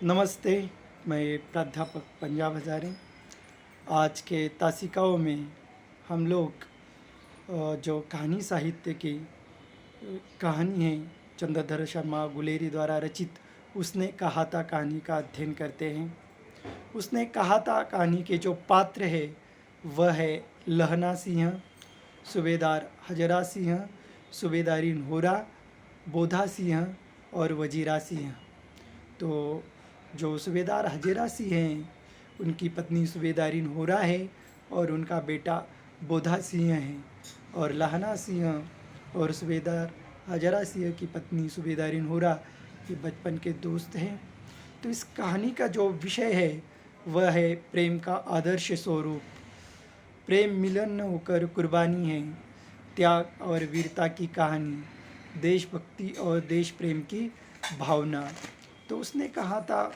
नमस्ते। मैं प्राध्यापक पंजाब हज़ारे। आज के तासिकाओं में हम लोग जो कहानी साहित्य की कहानी है चंद्रधर शर्मा गुलेरी द्वारा रचित उसने कहा था कहानी का अध्ययन करते हैं। उसने कहा था कहानी के जो पात्र है वह है लहना सिंह, सूबेदार हजरा सिंह, सूबेदारी नहोरा, बोधा सिंह और वजीरा सिंह। तो जो सूबेदार हजेरा सिंह हैं उनकी पत्नी सूबेदारी नहोरा है और उनका बेटा बोधा सिंह है, और लहना सिंह और सूबेदार हजरा सिंह की पत्नी सूबेदारी नहोरा ये बचपन के दोस्त हैं। तो इस कहानी का जो विषय है वह है प्रेम का आदर्श स्वरूप। प्रेम मिलन न होकर कुर्बानी है, त्याग और वीरता की कहानी, देशभक्ति और देश प्रेम की भावना। तो उसने कहा था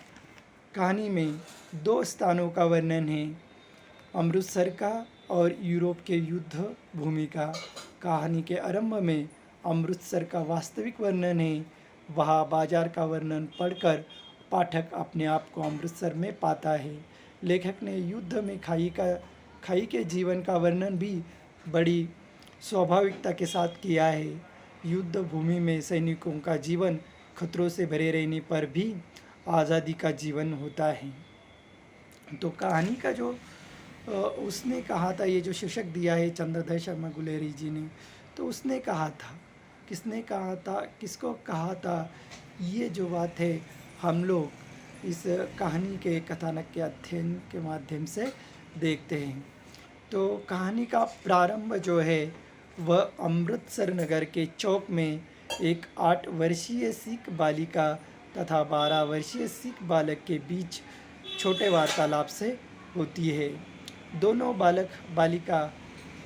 कहानी में दो स्थानों का वर्णन है, अमृतसर का और यूरोप के युद्ध भूमि का। कहानी के आरंभ में अमृतसर का वास्तविक वर्णन है। वहाँ बाजार का वर्णन पढ़कर पाठक अपने आप को अमृतसर में पाता है। लेखक ने युद्ध में खाई के जीवन का वर्णन भी बड़ी स्वाभाविकता के साथ किया है। युद्ध भूमि में सैनिकों का जीवन खतरों से भरे रहने पर भी आज़ादी का जीवन होता है। तो कहानी का जो उसने कहा था, ये जो शीर्षक दिया है चंद्रधर शर्मा गुलेरी जी ने, तो उसने कहा था, किसने कहा था, किसको कहा था, ये जो बात है हम लोग इस कहानी के कथानक के अध्ययन के माध्यम से देखते हैं। तो कहानी का प्रारंभ जो है वह अमृतसर नगर के चौक में एक 8 वर्षीय सिख बालिका तथा 12 वर्षीय सिख बालक के बीच छोटे वार्तालाप से होती है। दोनों बालक बालिका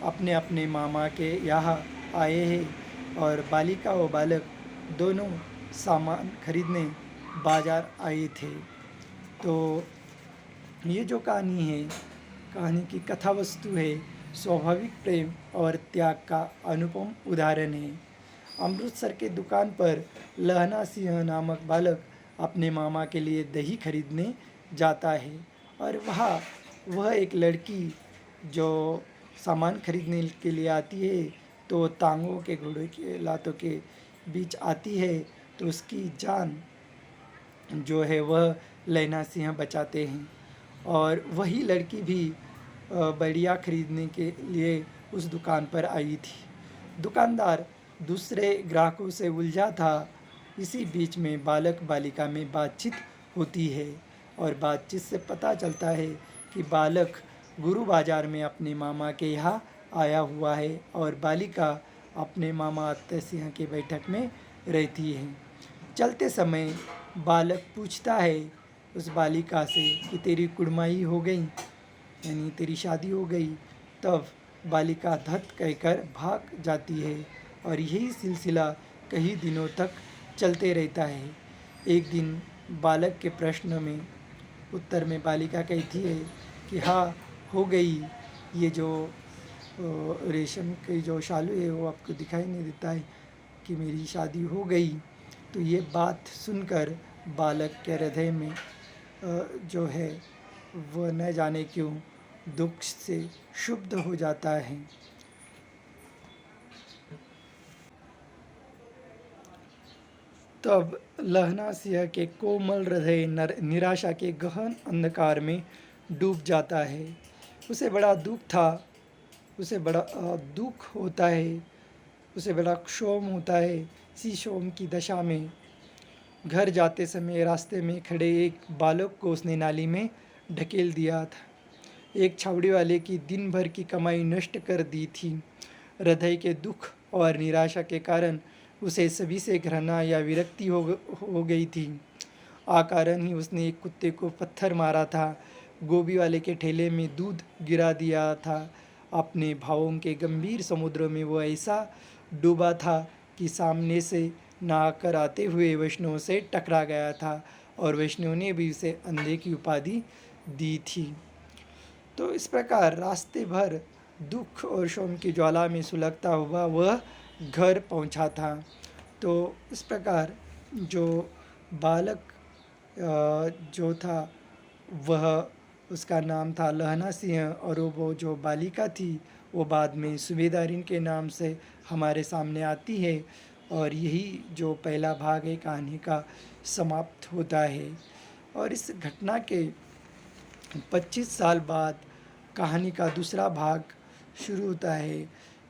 अपने अपने मामा के यहाँ आए हैं और बालिका व बालक दोनों सामान खरीदने बाजार आए थे। तो ये जो कहानी है, कहानी की कथा वस्तु है, स्वाभाविक प्रेम और त्याग का अनुपम उदाहरण है। अमृतसर के दुकान पर लहना सिंह नामक बालक अपने मामा के लिए दही खरीदने जाता है और वह एक लड़की जो सामान खरीदने के लिए आती है तो टांगों के घोड़े के लातों के बीच आती है, तो उसकी जान जो है वह लहना सिंह बचाते हैं। और वही लड़की भी बढ़िया खरीदने के लिए उस दुकान पर आई थी। दुकानदार दूसरे ग्राहकों से उलझा था। इसी बीच में बालक बालिका में बातचीत होती है और बातचीत से पता चलता है कि बालक गुरु बाजार में अपने मामा के यहाँ आया हुआ है और बालिका अपने मामा अत्ते सिंह के बैठक में रहती है। चलते समय बालक पूछता है उस बालिका से कि तेरी कुड़माई हो गई, यानी तेरी शादी हो गई। तब बालिका धत कहकर भाग जाती है और यही सिलसिला कई दिनों तक चलते रहता है। एक दिन बालक के प्रश्न में उत्तर में बालिका कहती है कि हाँ हो गई, ये जो रेशम की जो शालू है वो आपको दिखाई नहीं देता है कि मेरी शादी हो गई। तो ये बात सुनकर बालक के हृदय में जो है वह न जाने क्यों दुख से क्षुब्ध हो जाता है। तब लहना सिंह के कोमल हृदय निराशा के गहन अंधकार में डूब जाता है। उसे बड़ा दुख होता है, उसे बड़ा क्षोभ होता है। इसी शोम की दशा में घर जाते समय रास्ते में खड़े एक बालक को उसने नाली में ढकेल दिया था। एक छावड़ी वाले की दिन भर की कमाई नष्ट कर दी थी। हृदय के दुख और निराशा के कारण उसे सभी से घृणा या विरक्ति हो गई थी। आकारण ही उसने एक कुत्ते को पत्थर मारा था, गोभी वाले के ठेले में दूध गिरा दिया था। अपने भावों के गंभीर समुद्र में वो ऐसा डूबा था कि सामने से नहाकर आते हुए वैष्णव से टकरा गया था और वैष्णव ने भी उसे अंधे की उपाधि दी थी। तो इस प्रकार रास्ते भर दुख और शोम की ज्वाला में सुलगता हुआ वह घर पहुंचा था। तो इस प्रकार जो बालक जो था वह उसका नाम था लहना सिंह, और वो जो बालिका थी वो बाद में सूबेदारिन के नाम से हमारे सामने आती है। और यही जो पहला भाग है कहानी का समाप्त होता है। और इस घटना के 25 साल बाद कहानी का दूसरा भाग शुरू होता है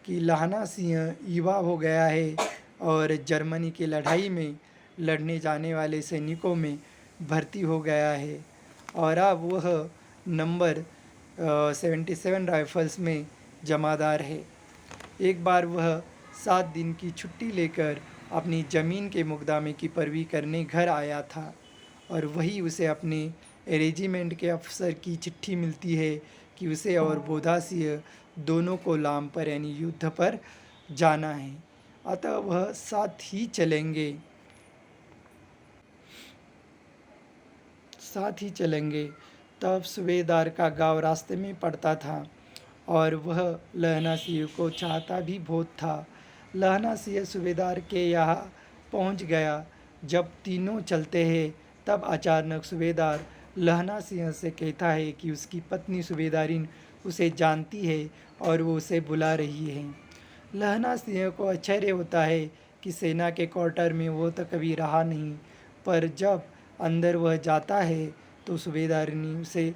कि लहना सिंह युवा हो गया है और जर्मनी की लड़ाई में लड़ने जाने वाले सैनिकों में भर्ती हो गया है, और अब वह नंबर 77 राइफल्स में जमादार है। एक बार वह 7 दिन की छुट्टी लेकर अपनी ज़मीन के मुकदमे की पैरवी करने घर आया था, और वही उसे अपने रेजिमेंट के अफसर की चिट्ठी मिलती है कि उसे और बोधा सिंह दोनों को लाम पर यानी युद्ध पर जाना है। अतः वह साथ ही चलेंगे। तब सूबेदार का गांव रास्ते में पड़ता था, और वह लहना सिंह को चाहता भी बहुत था। लहना सिंह सूबेदार के यहाँ पहुँच गया। जब तीनों चलते हैं तब अचानक सूबेदार लहना सिंह से कहता है कि उसकी पत्नी सूबेदारिन उसे जानती है और वो उसे बुला रही है। लहना सिंह को आश्चर्य होता है कि सेना के क्वार्टर में वो तो कभी रहा नहीं, पर जब अंदर वह जाता है तो सूबेदारिनी उसे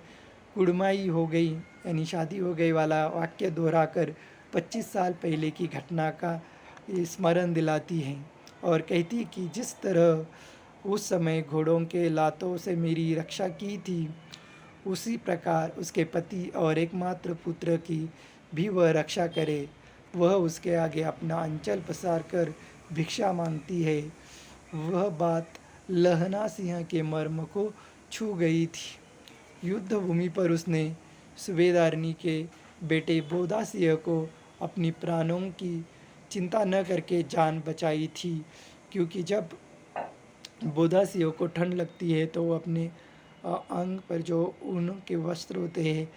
कुड़माई हो गई यानी शादी हो गई वाला वाक्य दोहराकर 25 साल पहले की घटना का स्मरण दिलाती है, और कहती कि जिस तरह उस समय घोड़ों के लातों से मेरी रक्षा की थी, उसी प्रकार उसके पति और एकमात्र पुत्र की भी वह रक्षा करे। वह उसके आगे अपना अंचल पसार कर भिक्षा मांगती है। वह बात लहना सिंह के मर्म को छू गई थी। युद्ध भूमि पर उसने सूबेदारनी के बेटे बोधा सिंह को अपनी प्राणों की चिंता न करके जान बचाई थी, क्योंकि जब बोधा सिंह को ठंड लगती है तो वो अपने अंग पर जो ऊन के वस्त्र होते हैं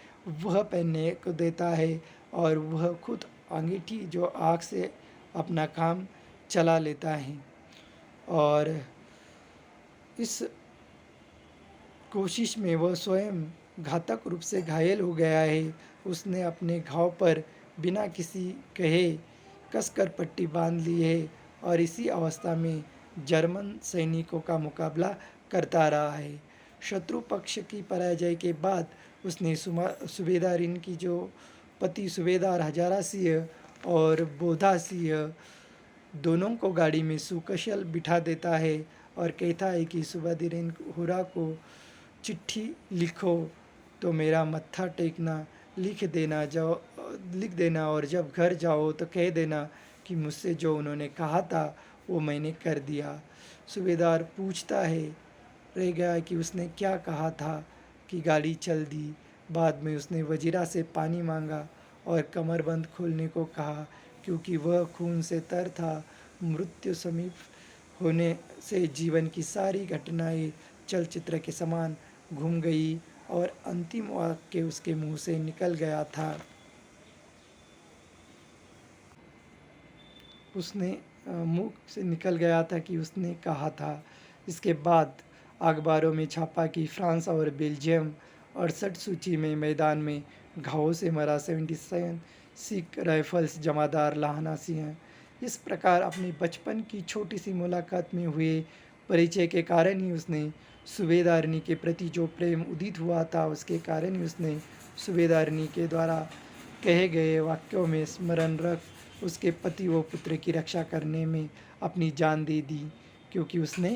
वह पहनने को देता है, और वह खुद अंगीठी जो आग से अपना काम चला लेता है। और इस कोशिश में वह स्वयं घातक रूप से घायल हो गया है। उसने अपने घाव पर बिना किसी कहे कसकर पट्टी बांध ली है, और इसी अवस्था में जर्मन सैनिकों का मुकाबला करता रहा है। शत्रु पक्ष की पराजय के बाद उसने सूबेदारिन की जो पति सूबेदार हजारा सिंह और बोधा सिंह दोनों को गाड़ी में सुकुशल बिठा देता है, और कहता है कि सूबेदारिन हुरा को चिट्ठी लिखो तो मेरा मत्था टेकना, लिख देना, और जब घर जाओ तो कह देना कि मुझसे जो उन्होंने कहा था वो मैंने कर दिया। सूबेदार पूछता है रह गया कि उसने क्या कहा था कि गाड़ी चल दी। बाद में उसने वजीरा से पानी मांगा और कमरबंद खोलने को कहा, क्योंकि वह खून से तर था। मृत्यु समीप होने से जीवन की सारी घटनाएं चलचित्र के समान घूम गई, और अंतिम वाक्य उसके मुंह से निकल गया था। उसने मुंह से निकल गया था कि उसने कहा था। इसके बाद अखबारों में छापा कि फ्रांस और बेल्जियम 68 सूची में मैदान में घावों से मरा 77 सिख राइफल्स जमादार लहना सिंह। इस प्रकार अपनी बचपन की छोटी सी मुलाकात में हुए परिचय के कारण ही उसने सूबेदारनी के प्रति जो प्रेम उदित हुआ था, उसके कारण ही उसने सूबेदारनी के द्वारा कहे गए वाक्यों में स्मरण रख उसके पति व पुत्र की रक्षा करने में अपनी जान दे दी, क्योंकि उसने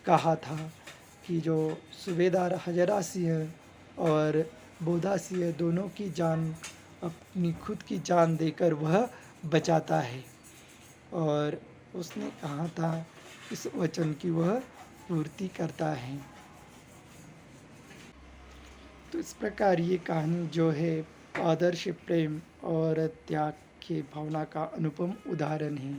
कहा था कि जो सूबेदार हजरा सिंह और बोधा सिंह दोनों की जान अपनी खुद की जान देकर वह बचाता है, और उसने कहा था इस वचन की वह पूर्ति करता है। तो इस प्रकार ये कहानी जो है आदर्श प्रेम और त्याग की भावना का अनुपम उदाहरण है।